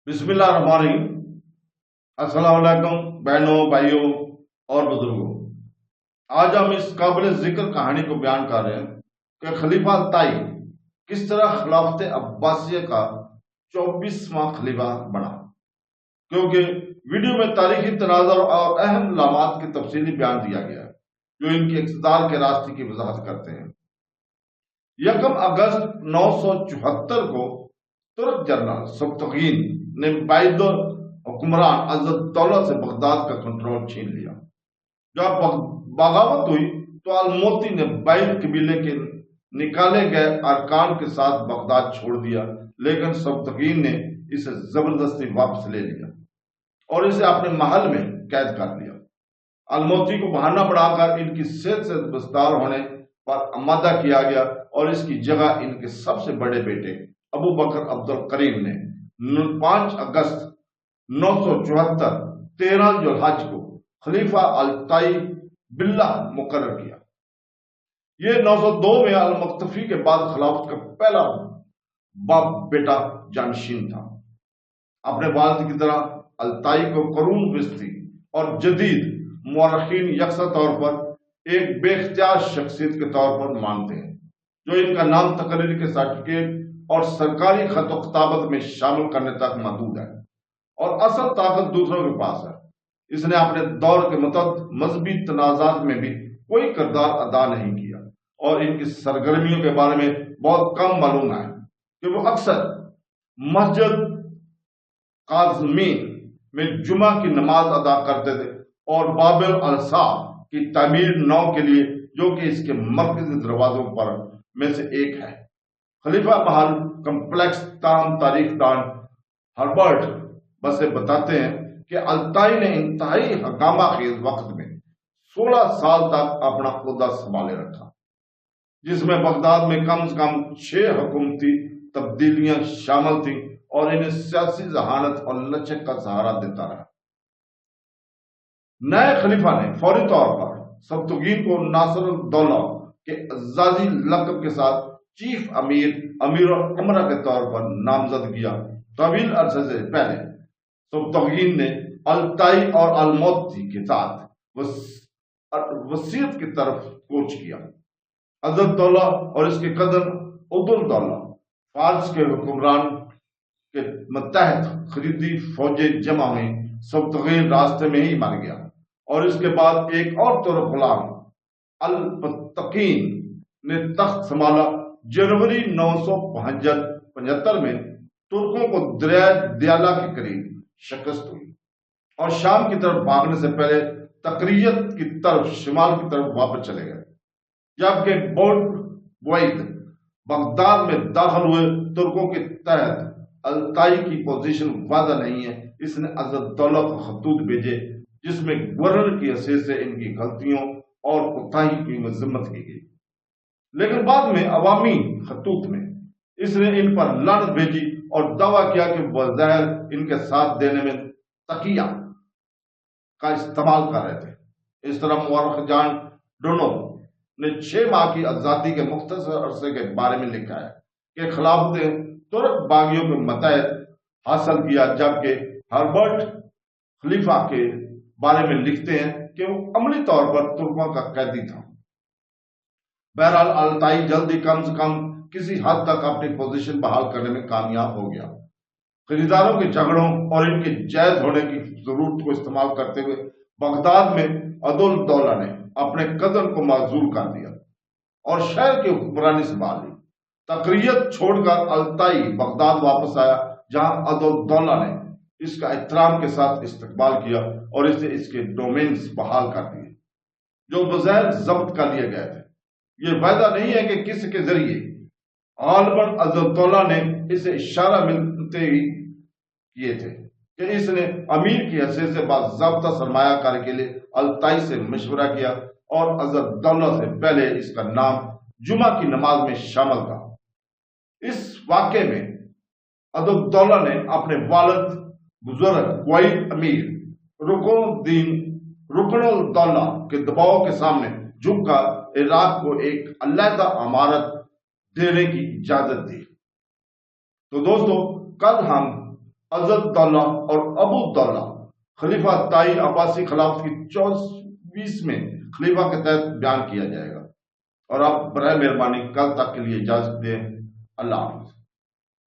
बिस्मिल्लाह रहमान रहीम। अस्सलाम वालेकुम बहनों, भाइयों और बुजुर्गों। आज हम इस काबिल जिक्र कहानी को बयान कर रहे हैं कि खलीफा ताई किस तरह खिलाफत अब्बासिया का 24वां खलीफा बना। क्योंकि वीडियो में तारीखी तनाज़ुर और अहम लामात की तफसीली बयान दिया गया है जो इनके इक़्तिदार के रास्ते की वजाहत करते हैं। 1 अगस्त 974 को तुर्क जनरल सब्तगीन ने बाइद हुक्मरान अज़्ज़दौला से बगदाद का कंट्रोल छीन लिया। जब बगावत हुई तो अलमोती ने बाइद कबीले के निकाले गए अरकान के साथ बगदाद छोड़ दिया, लेकिन सब्तगीन ने इसे जबरदस्ती वापस ले लिया और इसे अपने महल में कैद कर लिया। अलमोती को बहाना बढ़ाकर इनकी सेहत से बस्तार होने पर आमादा किया गया और इसकी जगह इनके सबसे बड़े बेटे अबू बकर अब्दुल करीम ने 5 अगस्त 974 13 जुल्हज को खलीफा अल-ताई बिल्लाह मुकर्रर किया। ये 902 में अल-मुक्तफी के बाद खिलाफत का पहला बाप बेटा जानशीन था। अपने वालिद की तरह अल-ताई को करून बिस्ती और जदीद मुअर्रिखीन यकसा तौर पर एक बेख्तियार शख्सियत के तौर पर मानते हैं, जो इनका नाम तकरीर के सर्टिफिकेट और सरकारी खत व किताबत में शामिल करने तक महदूद है और असल ताकत दूसरों के पास है। इसने अपने दौर के मुतअद्दिद मजहबी तनाज़ात में भी कोई किरदार अदा नहीं किया और इनकी सरगर्मियों के बारे में बहुत कम मालूम है कि वो अक्सर मस्जिद काज़मीन में जुमा की नमाज अदा करते थे और बाबिल अलसा की तामीर नौ के लिए, जो कि इसके मरकजी दरवाजों पर में से एक है। खलीफा महल कम्प्लेक्स तारीख दान हर्बर्ट बसे बताते हैं कि अल-ताई ने इंतहाई हंगामा खेज वक्त में 16 साल तक अपना ओहदा संभाले रखा, जिसमें बगदाद में कम से कम 6 हुकूमती तब्दीलियां शामिल थीं और इन्हें सियासी जहानत और लचक का सहारा देता रहा। नए खलीफा ने फौरी तौर पर सब्तगीन को नासिरुद्दौला के अज़्ज़ाज़ी लक़ब के साथ चीफ अमीर और उमरा के तौर पर नामजद किया। तवील अरसे से पहले सब्तगीन ने अल-ताई और अल-मोती के साथ वसीयत की तरफ कोच किया। अज़्ज़दौला और इसके कज़न उद्दौला फारस के हुक्मरान के मतहत खरीदी फौजें जमा हुई। सब्तगीन रास्ते में ही मर गया और इसके बाद एक और तुर्क गुलाम अल-बत्तकीन ने तख्त संभाला। जनवरी 975 में तुर्कों को दरिया दयाला के करीब शिकस्त हुई और शाम की तरफ भागने से पहले तकरियत की तरफ शिमाल की तरफ वापस चले गए। जबकि बोइद बगदाद में दाखिल हुए तुर्कों के तहत अल-ताई की पोजीशन वादा नहीं है। इसने अज़्ज़दौला को खतूत भेजे जिसमें गवर्नर की हैसियत से इनकी गलतियों और कोताही की मजम्मत की गई, लेकिन बाद में अवामी खतूत में इसने इन पर लानत भेजी और दावा किया कि वज़ायर इनके साथ देने में तकिया का इस्तेमाल कर रहे थे। इस तरह मुअर्रिख जान डोनो ने 6 माह की आज़ादी के मुख्तसर अरसे के बारे में लिखा है कि खिलाफत तुर्क बागियों के मतहत हासिल किया, जबकि हर्बर्ट खलीफा के बारे में लिखते हैं कि वो अमली तौर पर तुर्कों का कैदी था। बहरहाल अल-ताई जल्दी कम से कम किसी हद तक अपनी पोजीशन बहाल करने में कामयाब हो गया। खरीदारों के झगड़ों और इनके जायज होने की जरूरत को इस्तेमाल करते हुए बगदाद में अज़्ज़दौला ने अपने कज़न को माजूल कर दिया और शहर की हुक्मरानी संभाल ली। तकरियत छोड़कर अल-ताई बगदाद वापस आया, जहां अज़्ज़दौला ने इसका एहतराम के साथ इस्तकबाल किया और इसे इसके डोमेन्स बहाल कर दिए जो बज़ैर जब्त कर लिए गए थे। ये वायदा नहीं है कि किसी के जरिए गालिबन अज़्ज़दौला ने इसे इशारा मिलते ही किए थे कि इसने अमीर की हैसियत से बाज़ाब्ता सरमायाकारी के लिए अल-ताई से मशवरा किया और अज़्ज़दौला से पहले इसका नाम जुमा की नमाज में शामिल था। इस वाक़े में अज़्ज़दौला ने अपने वालिद बुजुर्ग वाइद अमीर रुकनुद्दौला के दबाव के सामने झुककर इराक को एक अलहदा अमारत देने की इजाजत दी। तो दोस्तों, कल हम حضرت دولہ اور ابو دولہ خلیفہ تائی عباسی خلافت کی 24ویں خلیفہ کے تحت بیان کیا جائے گا۔ اور آپ برائے مہربانی کل تک کے لیے اجازت دیں۔ اللہ حافظ۔